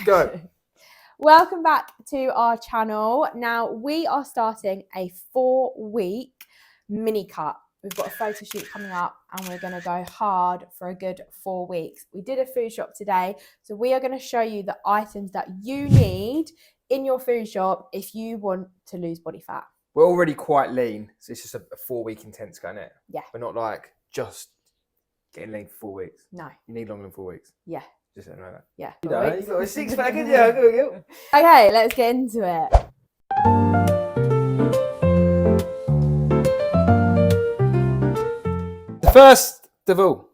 Go. Welcome back to our channel. Now we are starting a 4-week mini cut. We've got a photo shoot coming up and we're going to go hard for a good 4 weeks. We did a food shop today, so we are going to show you the items that you need in your food shop if you want to lose body fat. We're already quite lean, so it's just a 4-week intense cut, isn't it? Yeah. We're not like just getting lean for 4 weeks. No. You need longer than 4 weeks. Yeah. Just something like that. Yeah. You know, you got a 6-pack, yeah. Go. Okay, let's get into it. First of all,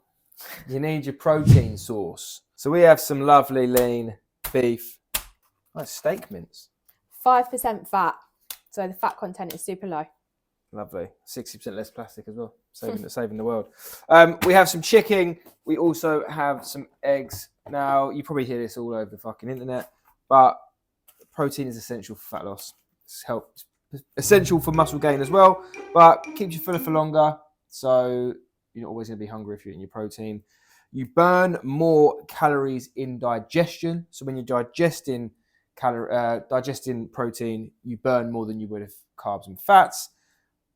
you need your protein source. So we have some lovely lean beef, nice steak mince. 5% fat, so the fat content is super low. Lovely. 60% less plastic as well, saving the world. We have some chicken. We also have some eggs. Now, you probably hear this all over the fucking internet, but protein is essential for fat loss. It's essential for muscle gain as well, but keeps you fuller for longer. So you're not always going to be hungry if you're eating your protein. You burn more calories in digestion. So when you're digesting protein, you burn more than you would of carbs and fats.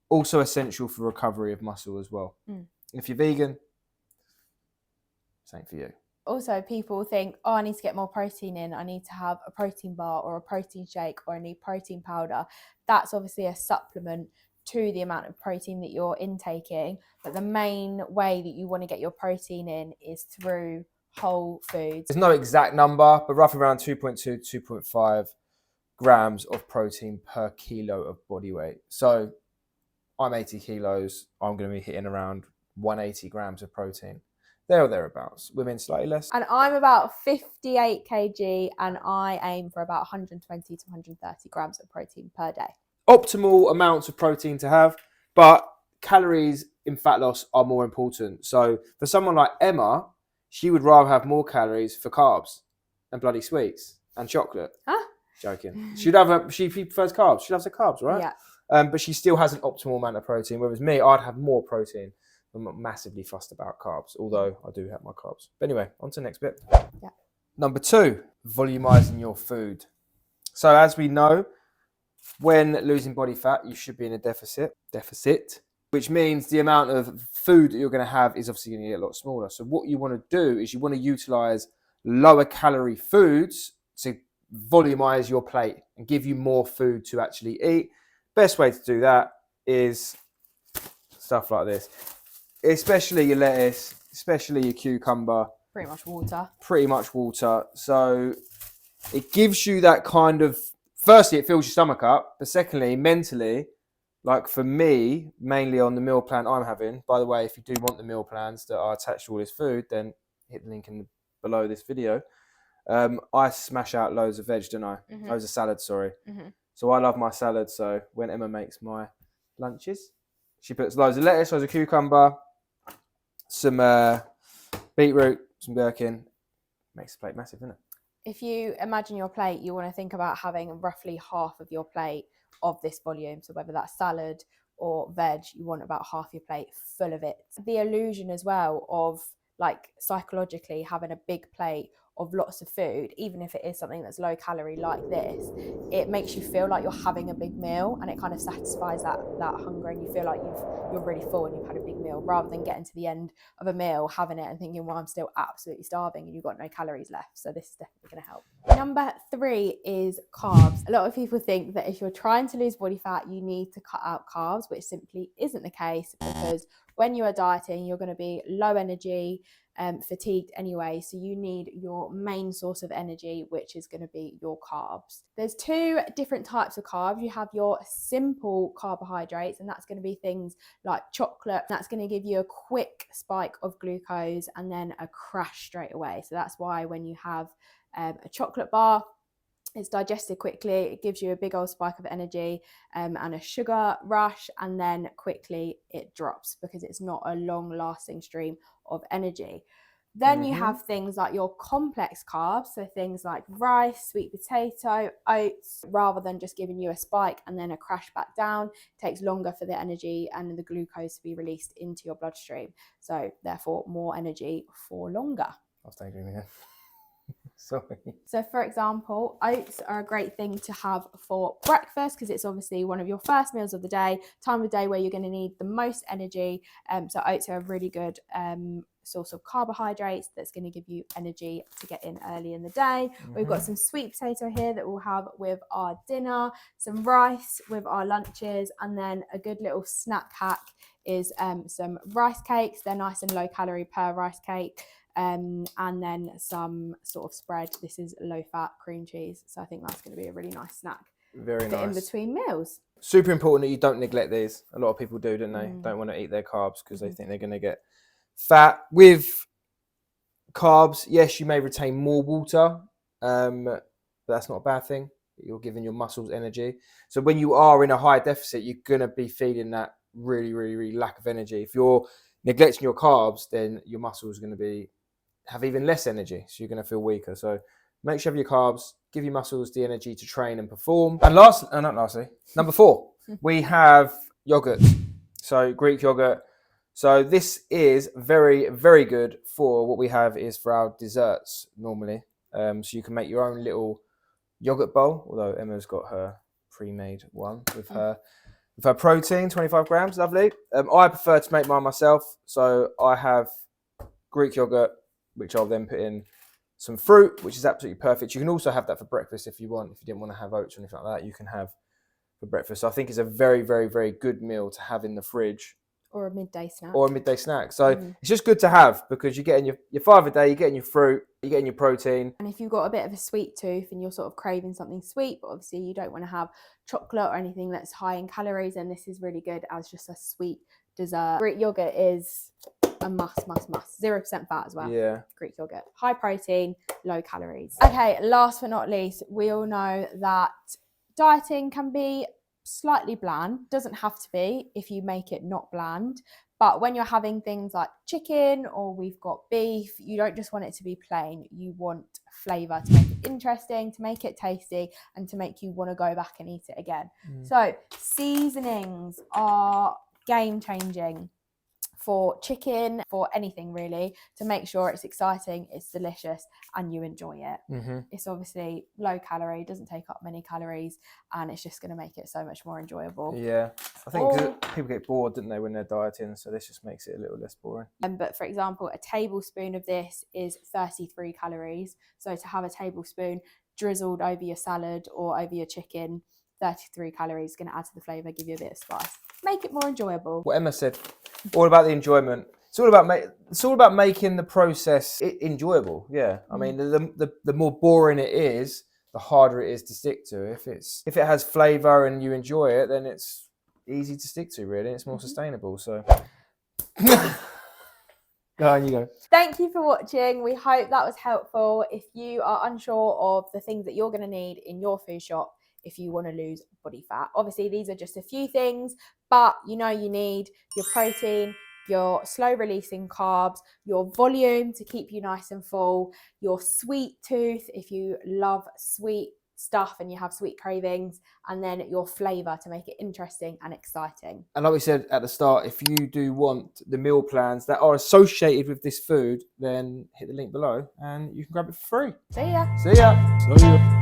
Also essential for recovery of muscle as well. If you're vegan, same for you. Also, people think, oh, I need to get more protein in. I need to have a protein bar or a protein shake, or I need protein powder. That's obviously a supplement to the amount of protein that you're intaking. But the main way that you want to get your protein in is through whole foods. There's no exact number, but roughly around 2.2 to 2.5 grams of protein per kilo of body weight. So I'm 80 kilos. I'm going to be hitting around 180 grams of protein. There or thereabouts. Women slightly less. And I'm about 58 kg and I aim for about 120 to 130 grams of protein per day. Optimal amounts of protein to have, but calories in fat loss are more important. So for someone like Emma, she would rather have more calories for carbs and bloody sweets and chocolate. Huh? Joking. She prefers carbs. She loves the carbs, right? Yeah. But she still has an optimal amount of protein. Whereas me, I'd have more protein. I'm not massively fussed about carbs, although I do have my carbs. But anyway, on to the next bit. Yeah. Number 2, volumizing your food. So as we know, when losing body fat, you should be in a deficit, which means the amount of food that you're going to have is obviously going to get a lot smaller. So what you want to do is you want to utilize lower calorie foods to volumize your plate and give you more food to actually eat. Best way to do that is stuff like this. Especially your lettuce, especially your cucumber. Pretty much water. So it gives you that kind of, firstly, it fills your stomach up. But secondly, mentally, like for me, mainly on the meal plan I'm having. By the way, if you do want the meal plans that are attached to all this food, then hit the link below this video. I smash out loads of veg, don't I? Loads of salad, sorry. So I love my salad. So when Emma makes my lunches, she puts loads of lettuce, loads of cucumber, some beetroot, some gherkin. Makes the plate massive, doesn't it? If you imagine your plate, you want to think about having roughly half of your plate of this volume. So whether that's salad or veg, you want about half your plate full of it. The illusion as well of like psychologically having a big plate of lots of food, even if it is something that's low calorie like this, it makes you feel like you're having a big meal, and it kind of satisfies that hunger, and you feel like you're really full and you've had a big meal, rather than getting to the end of a meal, having it and thinking, well, I'm still absolutely starving and you've got no calories left. So this is definitely going to help. Number 3 is carbs. A lot of people think that if you're trying to lose body fat, you need to cut out carbs, which simply isn't the case, because when you are dieting, you're going to be low energy, fatigued anyway, so you need your main source of energy, which is going to be your carbs. There's 2 different types of carbs. You have your simple carbohydrates, and that's going to be things like chocolate. That's going to give you a quick spike of glucose and then a crash straight away. So that's why when you have a chocolate bar, it's digested quickly, it gives you a big old spike of energy and a sugar rush, and then quickly it drops because it's not a long lasting stream of energy. Then you have things like your complex carbs, so things like rice, sweet potato, oats. Rather than just giving you a spike and then a crash back down, it takes longer for the energy and the glucose to be released into your bloodstream. So therefore more energy for longer. I'll stay agreeing with you. Sorry. So for example, oats are a great thing to have for breakfast because it's obviously one of your first meals of the day, time of day where you're going to need the most energy. So oats are a really good source of carbohydrates that's going to give you energy to get in early in the day. We've got some sweet potato here that we'll have with our dinner, some rice with our lunches, and then a good little snack hack is some rice cakes. They're nice and low calorie per rice cake. And then some sort of spread. This is low fat cream cheese, so I think that's going to be a really nice snack. Very nice. In between meals. Super important that you don't neglect these. A lot of people do, don't they? Don't want to eat their carbs because they think they're going to get fat. With carbs, yes, you may retain more water, but that's not a bad thing. You're giving your muscles energy. So when you are in a high deficit, you're going to be feeling that really lack of energy. If you're neglecting your carbs, then your muscles are going to have even less energy, so you're going to feel weaker. So make sure you have your carbs, give your muscles the energy to train and perform. And number 4, we have yogurt. So Greek yogurt. So this is very good for what we have is for our desserts normally. So you can make your own little yogurt bowl, although Emma's got her pre-made one with her protein, 25 grams, lovely. I prefer to make mine myself, so I have Greek yogurt, which I'll then put in some fruit, which is absolutely perfect. You can also have that for breakfast if you want. If you didn't want to have oats or anything like that, you can have for breakfast. So I think it's a very good meal to have in the fridge. Or a midday snack. So it's just good to have because you're getting your 5 a day, you're getting your fruit, you're getting your protein. And if you've got a bit of a sweet tooth and you're sort of craving something sweet, but obviously you don't want to have chocolate or anything that's high in calories, and this is really good as just a sweet dessert. Greek yogurt is a must. 0% fat as well. Yeah. Greek yogurt. High protein, low calories. Okay, last but not least, we all know that dieting can be slightly bland. Doesn't have to be if you make it not bland. But when you're having things like chicken or we've got beef, you don't just want it to be plain. You want flavour to make it interesting, to make it tasty, and to make you want to go back and eat it again. So seasonings are game changing for chicken, for anything really, to make sure it's exciting, it's delicious, and you enjoy it. It's obviously low calorie, doesn't take up many calories, and it's just going to make it so much more enjoyable. Yeah, I think people get bored, don't they, when they're dieting, so this just makes it a little less boring. But for example, a tablespoon of this is 33 calories. So to have a tablespoon drizzled over your salad or over your chicken, 33 calories, going to add to the flavour, give you a bit of spice. Make it more enjoyable. What Emma said, all about the enjoyment. It's all about making the process enjoyable. Yeah, I mean, the more boring it is, the harder it is to stick to. If it has flavour and you enjoy it, then it's easy to stick to. Really, it's more sustainable. So, go on, you go. Thank you for watching. We hope that was helpful. If you are unsure of the things that you're going to need in your food shop, if you want to lose body fat. Obviously, these are just a few things, but you need your protein, your slow releasing carbs, your volume to keep you nice and full, your sweet tooth if you love sweet stuff and you have sweet cravings, and then your flavour to make it interesting and exciting. And like we said at the start, if you do want the meal plans that are associated with this food, then hit the link below and you can grab it for free. See ya.